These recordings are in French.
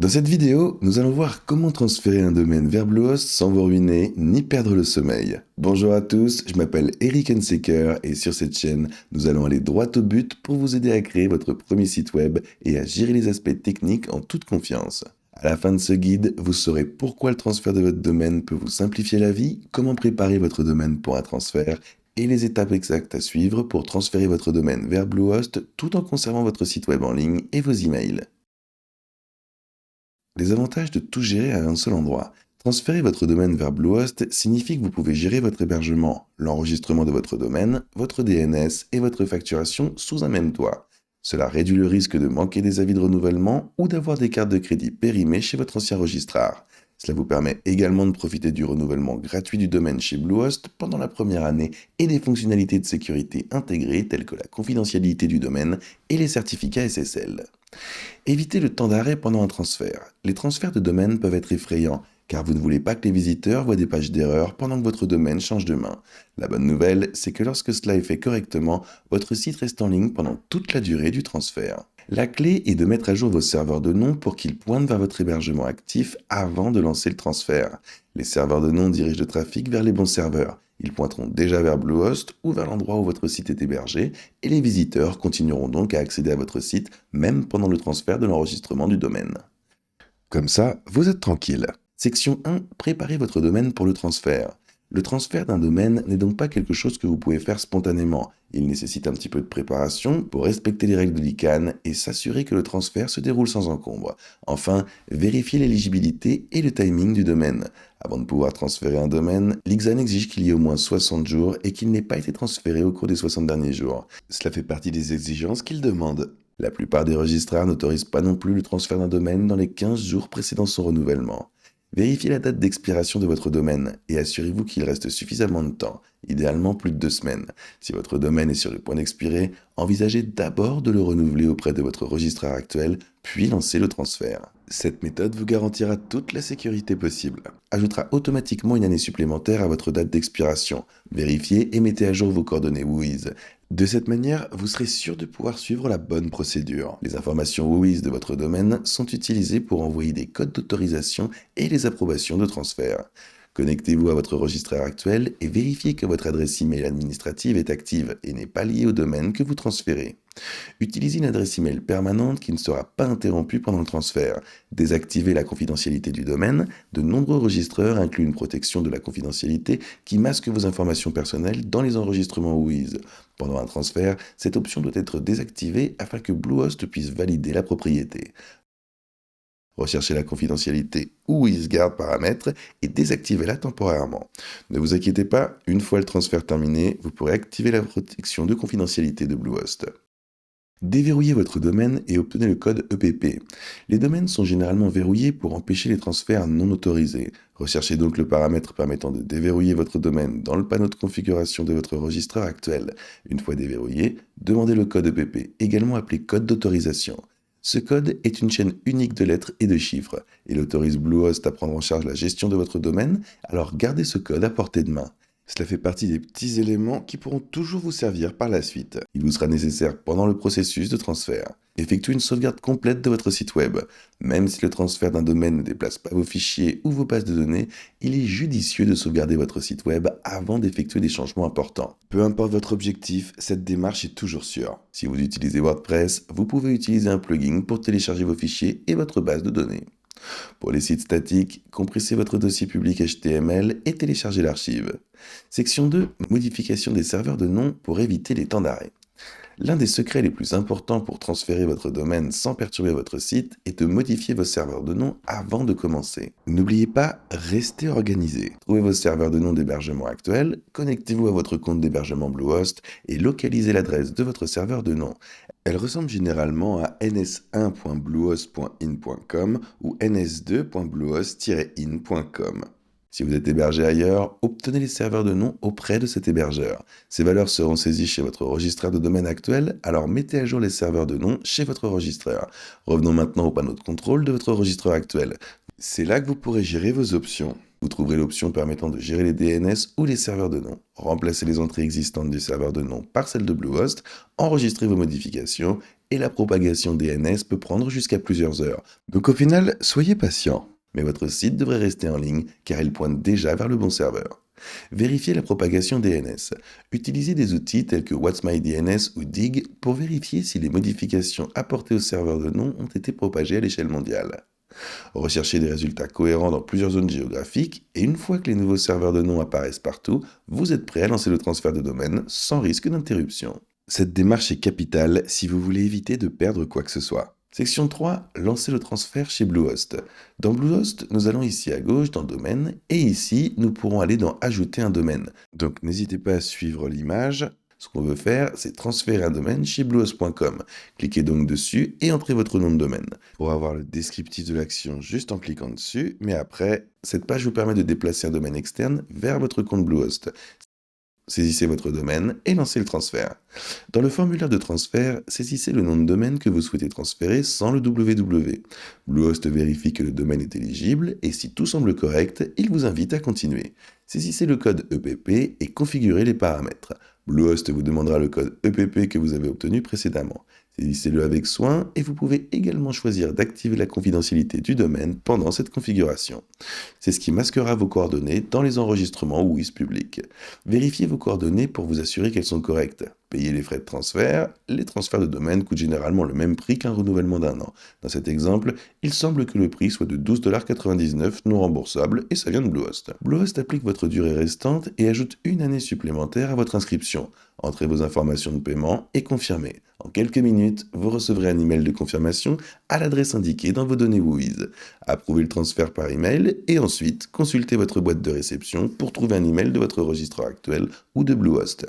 Dans cette vidéo, nous allons voir comment transférer un domaine vers Bluehost sans vous ruiner ni perdre le sommeil. Bonjour à tous, je m'appelle Eric Hensecker et sur cette chaîne, nous allons aller droit au but pour vous aider à créer votre premier site web et à gérer les aspects techniques en toute confiance. À la fin de ce guide, vous saurez pourquoi le transfert de votre domaine peut vous simplifier la vie, comment préparer votre domaine pour un transfert et les étapes exactes à suivre pour transférer votre domaine vers Bluehost tout en conservant votre site web en ligne et vos emails. Les avantages de tout gérer à un seul endroit. Transférer votre domaine vers Bluehost signifie que vous pouvez gérer votre hébergement, l'enregistrement de votre domaine, votre DNS et votre facturation sous un même toit. Cela réduit le risque de manquer des avis de renouvellement ou d'avoir des cartes de crédit périmées chez votre ancien registraire. Cela vous permet également de profiter du renouvellement gratuit du domaine chez Bluehost pendant la première année et des fonctionnalités de sécurité intégrées telles que la confidentialité du domaine et les certificats SSL. Évitez le temps d'arrêt pendant un transfert. Les transferts de domaine peuvent être effrayants, car vous ne voulez pas que les visiteurs voient des pages d'erreur pendant que votre domaine change de main. La bonne nouvelle, c'est que lorsque cela est fait correctement, votre site reste en ligne pendant toute la durée du transfert. La clé est de mettre à jour vos serveurs de nom pour qu'ils pointent vers votre hébergement actif avant de lancer le transfert. Les serveurs de nom dirigent le trafic vers les bons serveurs. Ils pointeront déjà vers Bluehost ou vers l'endroit où votre site est hébergé et les visiteurs continueront donc à accéder à votre site même pendant le transfert de l'enregistrement du domaine. Comme ça, vous êtes tranquille. Section 1. Préparez votre domaine pour le transfert. Le transfert d'un domaine n'est donc pas quelque chose que vous pouvez faire spontanément. Il nécessite un petit peu de préparation pour respecter les règles de l'ICANN et s'assurer que le transfert se déroule sans encombre. Enfin, vérifiez l'éligibilité et le timing du domaine. Avant de pouvoir transférer un domaine, l'ICANN exige qu'il y ait au moins 60 jours et qu'il n'ait pas été transféré au cours des 60 derniers jours. Cela fait partie des exigences qu'il demande. La plupart des registraires n'autorisent pas non plus le transfert d'un domaine dans les 15 jours précédant son renouvellement. Vérifiez la date d'expiration de votre domaine et assurez-vous qu'il reste suffisamment de temps, idéalement plus de 2 semaines. Si votre domaine est sur le point d'expirer, envisagez d'abord de le renouveler auprès de votre registraire actuel, puis lancez le transfert. Cette méthode vous garantira toute la sécurité possible, ajoutera automatiquement une année supplémentaire à votre date d'expiration. Vérifiez et mettez à jour vos coordonnées WHOIS. De cette manière, vous serez sûr de pouvoir suivre la bonne procédure. Les informations WHOIS de votre domaine sont utilisées pour envoyer des codes d'autorisation et les approbations de transfert. Connectez-vous à votre registraire actuel et vérifiez que votre adresse email administrative est active et n'est pas liée au domaine que vous transférez. Utilisez une adresse email permanente qui ne sera pas interrompue pendant le transfert. Désactivez la confidentialité du domaine. De nombreux registreurs incluent une protection de la confidentialité qui masque vos informations personnelles dans les enregistrements WHOIS. Pendant un transfert, cette option doit être désactivée afin que Bluehost puisse valider la propriété. Recherchez la confidentialité WHOISGuard paramètres et désactivez-la temporairement. Ne vous inquiétez pas, une fois le transfert terminé, vous pourrez activer la protection de confidentialité de Bluehost. Déverrouillez votre domaine et obtenez le code EPP. Les domaines sont généralement verrouillés pour empêcher les transferts non autorisés. Recherchez donc le paramètre permettant de déverrouiller votre domaine dans le panneau de configuration de votre registraire actuel. Une fois déverrouillé, demandez le code EPP, également appelé code d'autorisation. Ce code est une chaîne unique de lettres et de chiffres. Il autorise Bluehost à prendre en charge la gestion de votre domaine, alors gardez ce code à portée de main. Cela fait partie des petits éléments qui pourront toujours vous servir par la suite. Il vous sera nécessaire pendant le processus de transfert. Effectuez une sauvegarde complète de votre site web. Même si le transfert d'un domaine ne déplace pas vos fichiers ou vos bases de données, il est judicieux de sauvegarder votre site web avant d'effectuer des changements importants. Peu importe votre objectif, cette démarche est toujours sûre. Si vous utilisez WordPress, vous pouvez utiliser un plugin pour télécharger vos fichiers et votre base de données. Pour les sites statiques, compressez votre dossier public HTML et téléchargez l'archive. Section 2. Modification des serveurs de nom pour éviter les temps d'arrêt. L'un des secrets les plus importants pour transférer votre domaine sans perturber votre site est de modifier vos serveurs de nom avant de commencer. N'oubliez pas, restez organisé. Trouvez vos serveurs de nom d'hébergement actuels, connectez-vous à votre compte d'hébergement Bluehost et localisez l'adresse de votre serveur de nom. Elle ressemble généralement à ns1.bluehost.in.com ou ns2.bluehost-in.com. Si vous êtes hébergé ailleurs, obtenez les serveurs de nom auprès de cet hébergeur. Ces valeurs seront saisies chez votre registraire de domaine actuel, alors mettez à jour les serveurs de nom chez votre registraire. Revenons maintenant au panneau de contrôle de votre registraire actuel. C'est là que vous pourrez gérer vos options. Vous trouverez l'option permettant de gérer les DNS ou les serveurs de nom. Remplacez les entrées existantes du serveur de nom par celles de Bluehost, enregistrez vos modifications et la propagation DNS peut prendre jusqu'à plusieurs heures. Donc au final, soyez patient. Mais votre site devrait rester en ligne car il pointe déjà vers le bon serveur. Vérifiez la propagation DNS. Utilisez des outils tels que What's My DNS ou Dig pour vérifier si les modifications apportées au serveur de nom ont été propagées à l'échelle mondiale. Recherchez des résultats cohérents dans plusieurs zones géographiques et une fois que les nouveaux serveurs de nom apparaissent partout, vous êtes prêt à lancer le transfert de domaine sans risque d'interruption. Cette démarche est capitale si vous voulez éviter de perdre quoi que ce soit. Section 3, lancez le transfert chez Bluehost. Dans Bluehost, nous allons ici à gauche dans Domaine et ici, nous pourrons aller dans Ajouter un domaine. Donc n'hésitez pas à suivre l'image. Ce qu'on veut faire, c'est transférer un domaine chez bluehost.com. Cliquez donc dessus et entrez votre nom de domaine. Pour avoir le descriptif de l'action juste en cliquant dessus, mais après, cette page vous permet de déplacer un domaine externe vers votre compte Bluehost. Saisissez votre domaine et lancez le transfert. Dans le formulaire de transfert, saisissez le nom de domaine que vous souhaitez transférer sans le www. Bluehost vérifie que le domaine est éligible et si tout semble correct, il vous invite à continuer. Saisissez le code EPP et configurez les paramètres. Bluehost vous demandera le code EPP que vous avez obtenu précédemment. Saisissez-le avec soin et vous pouvez également choisir d'activer la confidentialité du domaine pendant cette configuration. C'est ce qui masquera vos coordonnées dans les enregistrements WHOIS publics. Vérifiez vos coordonnées pour vous assurer qu'elles sont correctes. Payez les frais de transfert. Les transferts de domaine coûtent généralement le même prix qu'un renouvellement d'un an. Dans cet exemple, il semble que le prix soit de 12,99$ non remboursable et ça vient de Bluehost. Bluehost applique votre durée restante et ajoute une année supplémentaire à votre inscription. Entrez vos informations de paiement et confirmez. En quelques minutes, vous recevrez un email de confirmation à l'adresse indiquée dans vos données WHOIS. Approuvez le transfert par email et ensuite consultez votre boîte de réception pour trouver un email de votre registraire actuel ou de Bluehost.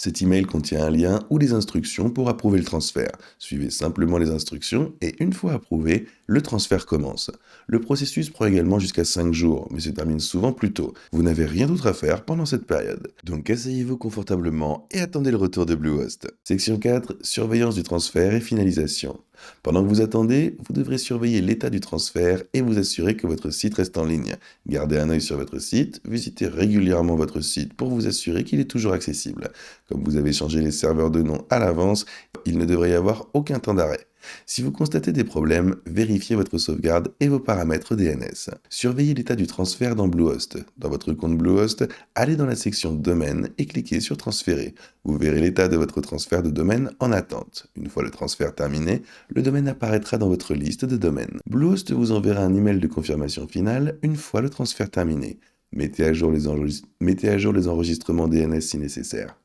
Cet email contient un lien ou des instructions pour approuver le transfert. Suivez simplement les instructions et une fois approuvé, le transfert commence. Le processus prend également jusqu'à 5 jours, mais se termine souvent plus tôt. Vous n'avez rien d'autre à faire pendant cette période. Donc asseyez-vous confortablement et attendez le retour de Bluehost. Section 4, surveillance du transfert et finalisation. Pendant que vous attendez, vous devrez surveiller l'état du transfert et vous assurer que votre site reste en ligne. Gardez un œil sur votre site, visitez régulièrement votre site pour vous assurer qu'il est toujours accessible. Comme vous avez changé les serveurs de nom à l'avance, il ne devrait y avoir aucun temps d'arrêt. Si vous constatez des problèmes, vérifiez votre sauvegarde et vos paramètres DNS. Surveillez l'état du transfert dans Bluehost. Dans votre compte Bluehost, allez dans la section Domaine et cliquez sur Transférer. Vous verrez l'état de votre transfert de domaine en attente. Une fois le transfert terminé, le domaine apparaîtra dans votre liste de domaines. Bluehost vous enverra un email de confirmation finale une fois le transfert terminé. Mettez à jour les enregistrements DNS si nécessaire.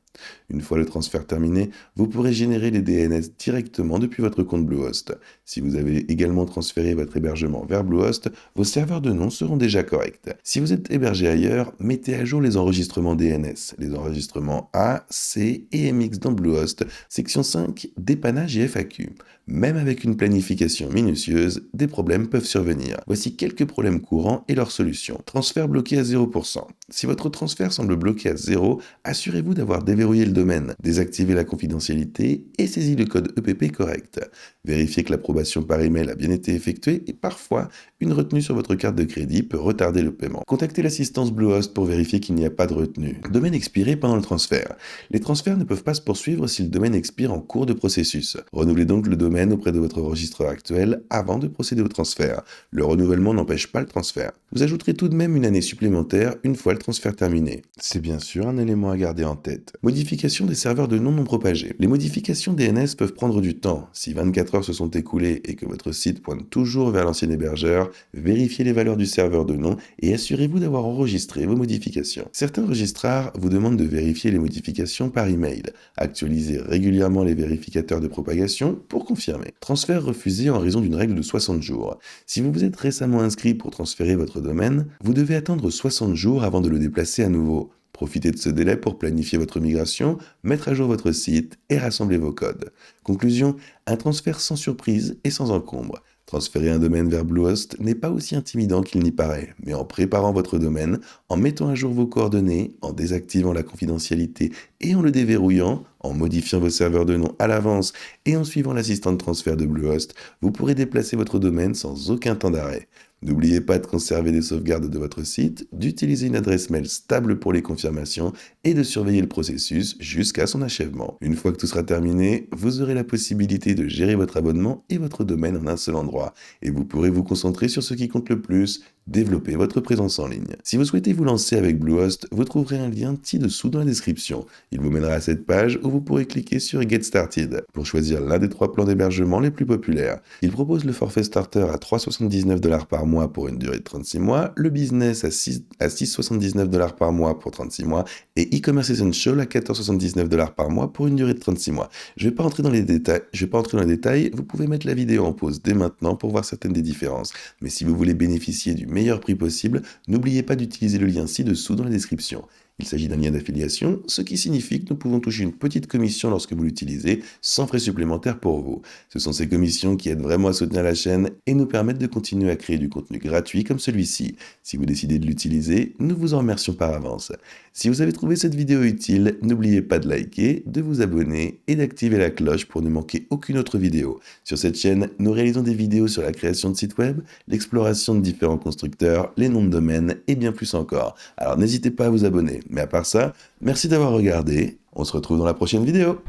Une fois le transfert terminé, vous pourrez générer les DNS directement depuis votre compte Bluehost. Si vous avez également transféré votre hébergement vers Bluehost, vos serveurs de nom seront déjà corrects. Si vous êtes hébergé ailleurs, mettez à jour les enregistrements DNS, les enregistrements A, C et MX dans Bluehost, section 5, dépannage et FAQ. Même avec une planification minutieuse, des problèmes peuvent survenir. Voici quelques problèmes courants et leurs solutions. Transfert bloqué à 0%. Si votre transfert semble bloqué à 0, assurez-vous d'avoir déverrouillé le domaine, désactivé la confidentialité et saisi le code EPP correct. Vérifiez que l'approbation par email a bien été effectuée et parfois, une retenue sur votre carte de crédit peut retarder le paiement. Contactez l'assistance Bluehost pour vérifier qu'il n'y a pas de retenue. Domaine expiré pendant le transfert. Les transferts ne peuvent pas se poursuivre si le domaine expire en cours de processus. Renouvelez donc le domaine auprès de votre registreur actuel avant de procéder au transfert. Le renouvellement n'empêche pas le transfert. Vous ajouterez tout de même une année supplémentaire une fois le transfert terminé. C'est bien sûr un élément à garder en tête. Modification des serveurs de nom non propagés. Les modifications DNS peuvent prendre du temps. Si 24 heures se sont écoulées et que votre site pointe toujours vers l'ancien hébergeur, vérifiez les valeurs du serveur de nom et assurez-vous d'avoir enregistré vos modifications. Certains registrars vous demandent de vérifier les modifications par email. Actualisez régulièrement les vérificateurs de propagation pour confirmer. Transfert refusé en raison d'une règle de 60 jours. Si vous vous êtes récemment inscrit pour transférer votre domaine, vous devez attendre 60 jours avant de le déplacer à nouveau. Profitez de ce délai pour planifier votre migration, mettre à jour votre site et rassembler vos codes. Conclusion, un transfert sans surprise et sans encombre. Transférer un domaine vers Bluehost n'est pas aussi intimidant qu'il n'y paraît, mais en préparant votre domaine, en mettant à jour vos coordonnées, en désactivant la confidentialité et en le déverrouillant, en modifiant vos serveurs de nom à l'avance et en suivant l'assistant de transfert de Bluehost, vous pourrez déplacer votre domaine sans aucun temps d'arrêt. N'oubliez pas de conserver des sauvegardes de votre site, d'utiliser une adresse mail stable pour les confirmations et de surveiller le processus jusqu'à son achèvement. Une fois que tout sera terminé, vous aurez la possibilité de gérer votre abonnement et votre domaine en un seul endroit et vous pourrez vous concentrer sur ce qui compte le plus, développer votre présence en ligne. Si vous souhaitez vous lancer avec Bluehost, vous trouverez un lien ci-dessous dans la description. Il vous mènera à cette page où vous pourrez cliquer sur Get Started pour choisir l'un des 3 plans d'hébergement les plus populaires. Il propose le forfait starter à 3,79$ par mois pour une durée de 36 mois, le business à 6,79$ par mois pour 36 mois et e-commerce essential à 14,79$ par mois pour une durée de 36 mois. Je ne vais pas entrer dans les détails, vous pouvez mettre la vidéo en pause dès maintenant pour voir certaines des différences. Mais si vous voulez bénéficier du meilleur prix possible, n'oubliez pas d'utiliser le lien ci-dessous dans la description. Il s'agit d'un lien d'affiliation, ce qui signifie que nous pouvons toucher une petite commission lorsque vous l'utilisez, sans frais supplémentaires pour vous. Ce sont ces commissions qui aident vraiment à soutenir la chaîne et nous permettent de continuer à créer du contenu gratuit comme celui-ci. Si vous décidez de l'utiliser, nous vous en remercions par avance. Si vous avez trouvé cette vidéo utile, n'oubliez pas de liker, de vous abonner et d'activer la cloche pour ne manquer aucune autre vidéo. Sur cette chaîne, nous réalisons des vidéos sur la création de sites web, l'exploration de différents constructeurs, les noms de domaine et bien plus encore. Alors n'hésitez pas à vous abonner. Mais à part ça, merci d'avoir regardé, on se retrouve dans la prochaine vidéo.